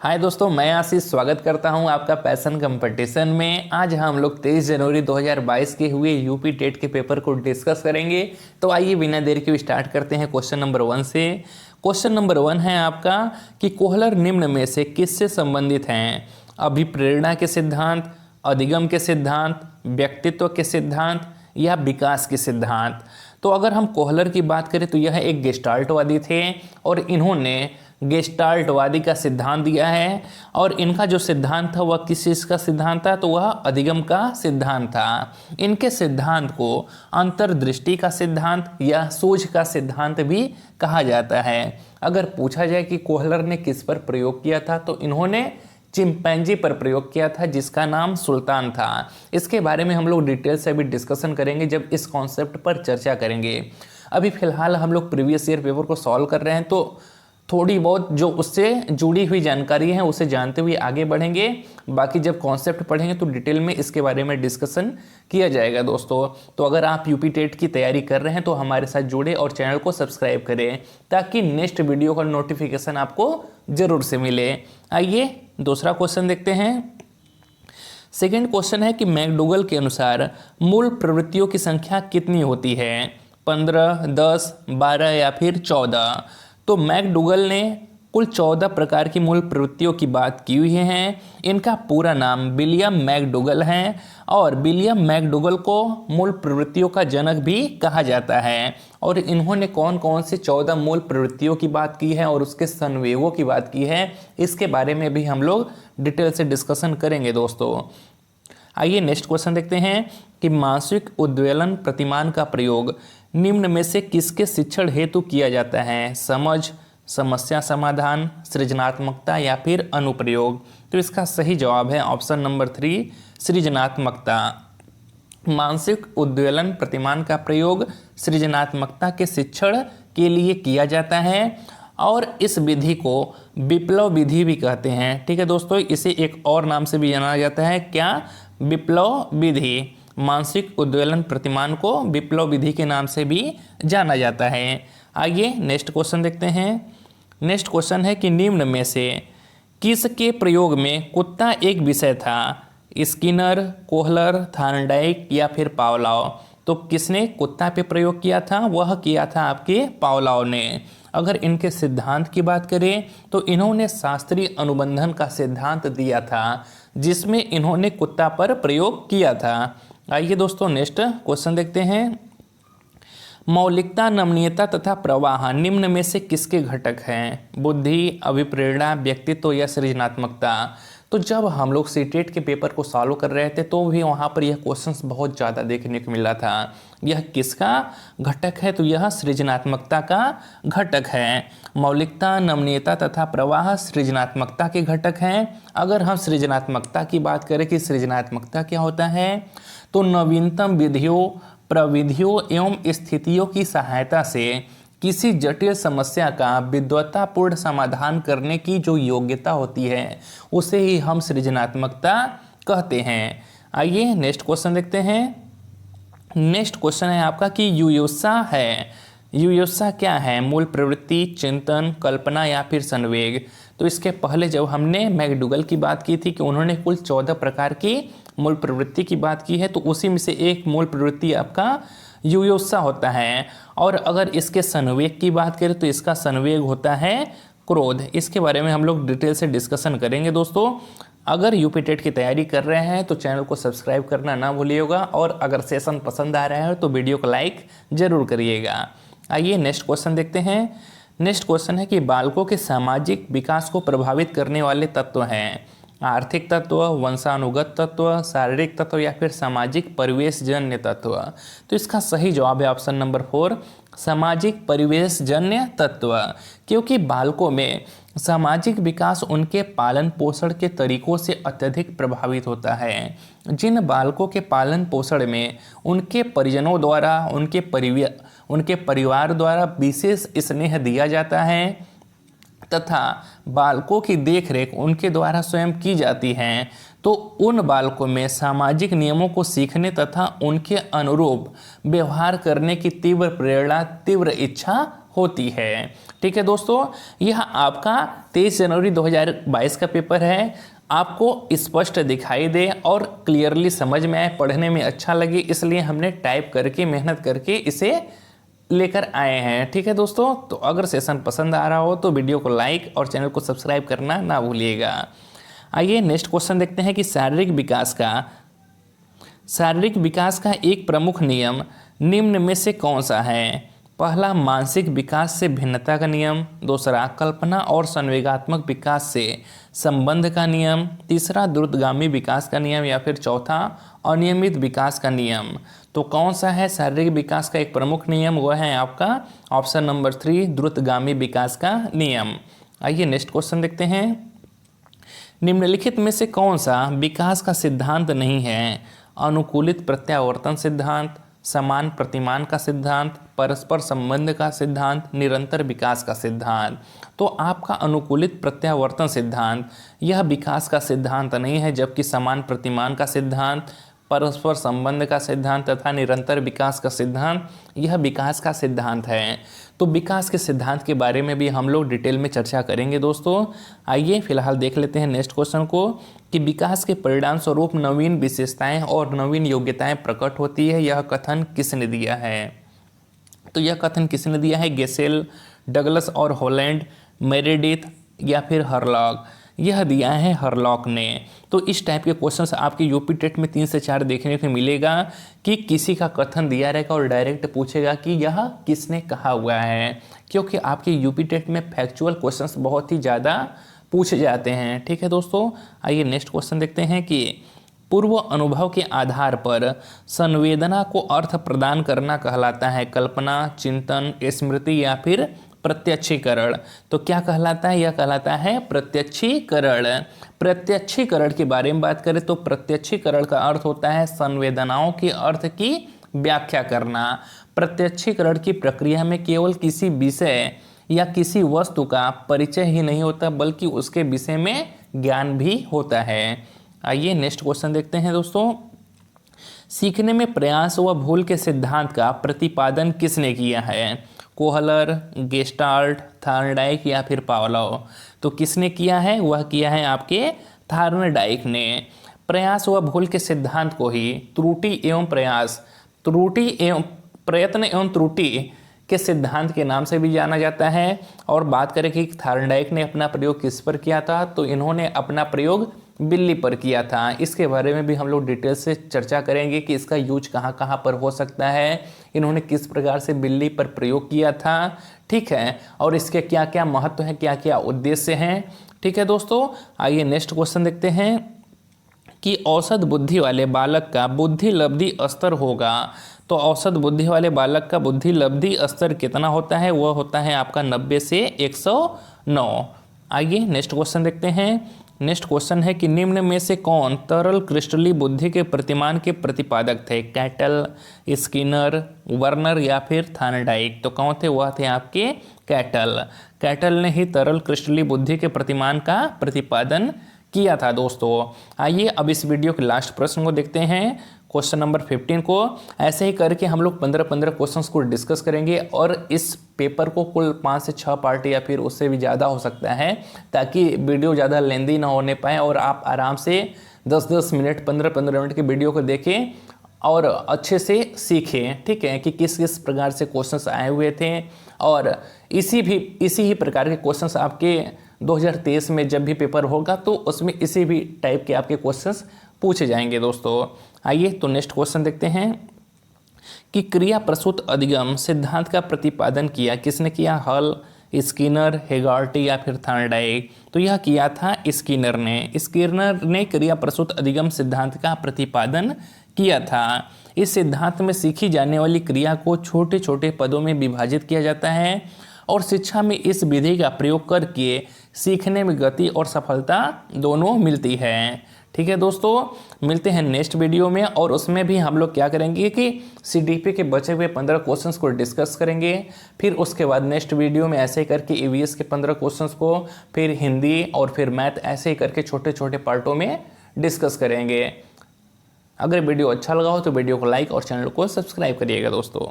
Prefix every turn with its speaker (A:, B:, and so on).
A: हाय दोस्तों, मैं आशीष स्वागत करता हूं आपका पैशन कंपटीशन में। आज हम लोग 23 जनवरी 2022 के हुए यूपी टेट के पेपर को डिस्कस करेंगे। तो आइए बिना देर के स्टार्ट करते हैं क्वेश्चन नंबर 1 से। क्वेश्चन नंबर 1 है आपका कि कोहलर निम्न में से किससे संबंधित हैं? अभिप्रेरणा के सिद्धांत, अधिगम के सिद्धांत, व्यक्तित्व के सिद्धांत या विकास के सिद्धांत। तो अगर हम कोहलर की बात करें तो यह एक गेस्टाल्टवादी थे और इन्होंने गेस्टाल्टवादी का सिद्धांत दिया है। और इनका जो सिद्धांत था वह किस चीज़ का सिद्धांत था? तो वह अधिगम का सिद्धांत था। इनके सिद्धांत को अंतर्दृष्टि का सिद्धांत या सूझ का सिद्धांत भी कहा जाता है। अगर पूछा जाए कि कोहलर ने किस पर प्रयोग किया था तो इन्होंने चिंपैंजी पर प्रयोग किया था, जिसका नाम सुल्तान था। इसके बारे में हम लोग डिटेल से अभी डिस्कशन करेंगे जब इस कॉन्सेप्ट पर चर्चा करेंगे। अभी फिलहाल हम लोग प्रीवियस ईयर पेपर को सॉल्व कर रहे हैं, तो थोड़ी बहुत जो उससे जुड़ी हुई जानकारी है उसे जानते हुए आगे बढ़ेंगे। बाकी जब कॉन्सेप्ट पढ़ेंगे तो डिटेल में इसके बारे में डिस्कशन किया जाएगा दोस्तों। तो अगर आप यूपी टेट की तैयारी कर रहे हैं तो हमारे साथ जुड़े और चैनल को सब्सक्राइब करें ताकि नेक्स्ट वीडियो का नोटिफिकेशन आपको ज़रूर से मिले। आइए दूसरा क्वेश्चन देखते हैं। सेकेंड क्वेश्चन है कि मैकडूगल के अनुसार मूल प्रवृत्तियों की संख्या कितनी होती है? 15, 10, 12 या फिर 14। तो मैकडूगल ने कुल 14 प्रकार की मूल प्रवृत्तियों की बात की हुई है। इनका पूरा नाम विलियम मैकडूगल है और विलियम मैकडूगल को मूल प्रवृत्तियों का जनक भी कहा जाता है। और इन्होंने कौन कौन से 14 मूल प्रवृत्तियों की बात की है और उसके संवेगों की बात की है, इसके बारे में भी हम लोग डिटेल से डिस्कशन करेंगे दोस्तों। आइए नेक्स्ट क्वेश्चन देखते हैं कि मानसिक उद्वेलन प्रतिमान का प्रयोग निम्न में से किसके शिक्षण हेतु किया जाता है? समझ, समस्या समाधान, सृजनात्मकता या फिर अनुप्रयोग। तो इसका सही जवाब है ऑप्शन नंबर 3, सृजनात्मकता। मानसिक उद्वेलन प्रतिमान का प्रयोग सृजनात्मकता के शिक्षण के लिए किया जाता है और इस विधि को विप्लव विधि भी कहते हैं। ठीक है दोस्तों, इसे एक और नाम से भी जाना जाता है। क्या? विप्लव विधि। मानसिक उद्वेलन प्रतिमान को विप्लव विधि के नाम से भी जाना जाता है। आइए नेक्स्ट क्वेश्चन देखते हैं। नेक्स्ट क्वेश्चन है कि निम्न में से किसके प्रयोग में कुत्ता एक विषय था? स्किनर, कोहलर, थार्नडाइक या फिर पावलोव। तो किसने कुत्ता पे प्रयोग किया था? वह किया था आपके पावलोव ने। अगर इनके सिद्धांत की बात करें तो इन्होंने शास्त्रीय अनुबंधन का सिद्धांत दिया था जिसमें इन्होंने कुत्ता पर प्रयोग किया था। आइए दोस्तों नेक्स्ट क्वेश्चन देखते हैं। मौलिकता, नमनीयता तथा प्रवाह निम्न में से किसके घटक हैं? बुद्धि, अभिप्रेरणा, व्यक्तित्व या सृजनात्मकता। तो जब हम लोग सीटेट के पेपर को सॉल्व कर रहे थे तो भी वहाँ पर यह क्वेश्चंस बहुत ज़्यादा देखने को मिला था। यह किसका घटक है? तो यह सृजनात्मकता का घटक है। मौलिकता, नमनीयता तथा प्रवाह सृजनात्मकता के घटक हैं। अगर हम सृजनात्मकता की बात करें कि सृजनात्मकता क्या होता है, तो नवीनतम विधियों, प्रविधियों एवं स्थितियों की सहायता से किसी जटिल समस्या का विद्वत्तापूर्ण समाधान करने की जो योग्यता होती है उसे ही हम सृजनात्मकता कहते हैं। आइए नेक्स्ट क्वेश्चन देखते हैं। नेक्स्ट क्वेश्चन है आपका कि युयोत्सा है। युयोत्सा क्या है? मूल प्रवृत्ति, चिंतन, कल्पना या फिर संवेग। तो इसके पहले जब हमने मैकडूगल की बात की थी कि उन्होंने कुल 14 प्रकार की मूल प्रवृत्ति की बात की है, तो उसी में से एक मूल प्रवृत्ति आपका युयोत्सा होता है। और अगर इसके संवेग की बात करें तो इसका संवेग होता है क्रोध। इसके बारे में हम लोग डिटेल से डिस्कशन करेंगे दोस्तों। अगर यूपी टेट की तैयारी कर रहे हैं तो चैनल को सब्सक्राइब करना ना भूलिएगा और अगर सेशन पसंद आ रहा है तो वीडियो को लाइक जरूर करिएगा। आइए नेक्स्ट क्वेश्चन देखते हैं। नेक्स्ट क्वेश्चन है कि बालकों के सामाजिक विकास को प्रभावित करने वाले तत्व हैं? आर्थिक तत्व, वंशानुगत तत्व, शारीरिक तत्व या फिर सामाजिक परिवेशजन्य तत्व। तो इसका सही जवाब है ऑप्शन नंबर 4, सामाजिक परिवेशजन्य तत्व। क्योंकि बालकों में सामाजिक विकास उनके पालन पोषण के तरीकों से अत्यधिक प्रभावित होता है। जिन बालकों के पालन पोषण में उनके परिजनों द्वारा, उनके परिवार द्वारा विशेष स्नेह दिया जाता है तथा बालकों की देखरेख उनके द्वारा स्वयं की जाती है, तो उन बालकों में सामाजिक नियमों को सीखने तथा उनके अनुरूप व्यवहार करने की तीव्र प्रेरणा, तीव्र इच्छा होती है। ठीक है दोस्तों, यह आपका 23 जनवरी 2022 का पेपर है। आपको स्पष्ट दिखाई दे और क्लियरली समझ में आए, पढ़ने में अच्छा लगे, इसलिए हमने टाइप करके मेहनत करके इसे लेकर आए हैं। ठीक है दोस्तों, तो अगर सेशन पसंद आ रहा हो तो वीडियो को लाइक और चैनल को सब्सक्राइब करना ना भूलिएगा। आइए नेक्स्ट क्वेश्चन देखते हैं कि शारीरिक विकास का एक प्रमुख नियम निम्न में से कौन सा है? पहला, मानसिक विकास से भिन्नता का नियम। दूसरा, कल्पना और संवेगात्मक विकास से संबंध का नियम। तीसरा, द्रुतगामी विकास का नियम। या फिर चौथा, अनियमित विकास का नियम। तो कौन सा है शारीरिक विकास का एक प्रमुख नियम? वह है आपका ऑप्शन नंबर 3, द्रुतगामी विकास का नियम। आइए नेक्स्ट क्वेश्चन देखते हैं। निम्नलिखित में से कौन सा विकास का सिद्धांत नहीं है? अनुकूलित प्रत्यावर्तन सिद्धांत, समान प्रतिमान का सिद्धांत, परस्पर संबंध का सिद्धांत, निरंतर विकास का सिद्धांत। तो आपका अनुकूलित प्रत्यावर्तन सिद्धांत यह विकास का सिद्धांत नहीं है, जबकि समान प्रतिमान का सिद्धांत, परस्पर संबंध का सिद्धांत तथा निरंतर विकास का सिद्धांत यह विकास का सिद्धांत है। तो विकास के सिद्धांत के बारे में भी हम लोग डिटेल में चर्चा करेंगे दोस्तों। आइए फिलहाल देख लेते हैं नेक्स्ट क्वेश्चन को कि विकास के परिणाम स्वरूप नवीन विशेषताएं और नवीन योग्यताएं प्रकट होती है। यह कथन किसने दिया है? तो यह कथन किसने दिया है? गेसेल, डगलस और हॉलैंड, मेरेडिथ या फिर हरलॉक? यह दिया है हरलॉक ने। तो इस टाइप के क्वेश्चंस आपके यूपी टेट में 3 से 4 देखने को मिलेगा कि किसी का कथन दिया रहेगा और डायरेक्ट पूछेगा कि यह किसने कहा हुआ है, क्योंकि आपके यूपी टेट में फैक्चुअल क्वेश्चंस बहुत ही ज़्यादा पूछे जाते हैं। ठीक है दोस्तों, आइए नेक्स्ट क्वेश्चन देखते हैं कि पूर्व अनुभव के आधार पर संवेदना को अर्थ प्रदान करना कहलाता है कल्पना, चिंतन, स्मृति या फिर प्रत्यक्षीकरण? तो क्या कहलाता है? यह कहलाता है प्रत्यक्षीकरण। प्रत्यक्षीकरण के बारे में बात करें तो प्रत्यक्षीकरण का अर्थ होता है संवेदनाओं के अर्थ की व्याख्या करना। प्रत्यक्षीकरण की प्रक्रिया में केवल किसी विषय या किसी वस्तु का परिचय ही नहीं होता, बल्कि उसके विषय में ज्ञान भी होता है। आइए नेक्स्ट क्वेश्चन देखते हैं दोस्तों। सीखने में प्रयास व भूल के सिद्धांत का प्रतिपादन किसने किया है? कोहलर, गेस्टाल्ट, थार्नडाइक या फिर पावलोव? तो किसने किया है? वह किया है आपके थार्नडाइक ने। प्रयास व भूल के सिद्धांत को ही त्रुटि एवं प्रयत्न एवं त्रुटि के सिद्धांत के नाम से भी जाना जाता है। और बात करें कि थार्नडाइक ने अपना प्रयोग किस पर किया था, तो इन्होंने अपना प्रयोग बिल्ली पर किया था। इसके बारे में भी हम लोग डिटेल से चर्चा करेंगे कि इसका यूज कहाँ कहाँ पर हो सकता है, इन्होंने किस प्रकार से बिल्ली पर प्रयोग किया था। ठीक है, और इसके क्या क्या महत्व है, क्या क्या उद्देश्य हैं। ठीक है दोस्तों, आइए नेक्स्ट क्वेश्चन देखते हैं कि औसत बुद्धि वाले बालक का बुद्धि लब्धि स्तर होगा। तो औसत बुद्धि वाले बालक का बुद्धि लब्धि स्तर कितना होता है? वह होता है आपका 90 से 109। आइए नेक्स्ट क्वेश्चन देखते हैं। नेक्स्ट क्वेश्चन है कि निम्न में से कौन तरल क्रिस्टलीय बुद्धि के प्रतिमान के प्रतिपादक थे? कैटल, स्किनर, वर्नर या फिर थार्नडाइक? तो कौन थे? वह थे आपके कैटल। कैटल ने ही तरल क्रिस्टलीय बुद्धि के प्रतिमान का प्रतिपादन किया था दोस्तों। आइए अब इस वीडियो के लास्ट प्रश्न को देखते हैं, क्वेश्चन नंबर 15 को। ऐसे ही करके हम लोग 15-15 क्वेश्चंस को डिस्कस करेंगे और इस पेपर को कुल 5 से 6 पार्ट या फिर उससे भी ज़्यादा हो सकता है, ताकि वीडियो ज़्यादा लेंदी ना होने पाए और आप आराम से 10-10 मिनट 15-15 मिनट के वीडियो को देखें और अच्छे से सीखें। ठीक है, कि किस किस प्रकार से क्वेश्चंस आए हुए थे, और इसी ही प्रकार के क्वेश्चंस आपके 2023 में जब भी पेपर होगा तो उसमें इसी भी टाइप के आपके क्वेश्चंस पूछे जाएंगे दोस्तों। आइए तो नेक्स्ट क्वेश्चन देखते हैं कि क्रिया प्रसूत अधिगम सिद्धांत का प्रतिपादन किया किसने किया? हल, स्किनर, हेगार्टी या फिर थार्नडाइक? तो यह किया था स्किनर ने। स्किनर ने क्रिया प्रसूत अधिगम सिद्धांत का प्रतिपादन किया था। इस सिद्धांत में सीखी जाने वाली क्रिया को छोटे छोटे पदों में विभाजित किया जाता है और शिक्षा में इस विधि का प्रयोग करके सीखने में गति और सफलता दोनों मिलती है। ठीक है दोस्तों, मिलते हैं नेक्स्ट वीडियो में, और उसमें भी हम लोग क्या करेंगे कि सीडीपी के बचे हुए 15 क्वेश्चंस को डिस्कस करेंगे। फिर उसके बाद नेक्स्ट वीडियो में ऐसे ही करके ईवीएस के 15 क्वेश्चंस को, फिर हिंदी और फिर मैथ, ऐसे ही करके छोटे छोटे पार्टों में डिस्कस करेंगे। अगर वीडियो अच्छा लगा हो तो वीडियो को लाइक और चैनल को सब्सक्राइब करिएगा दोस्तों।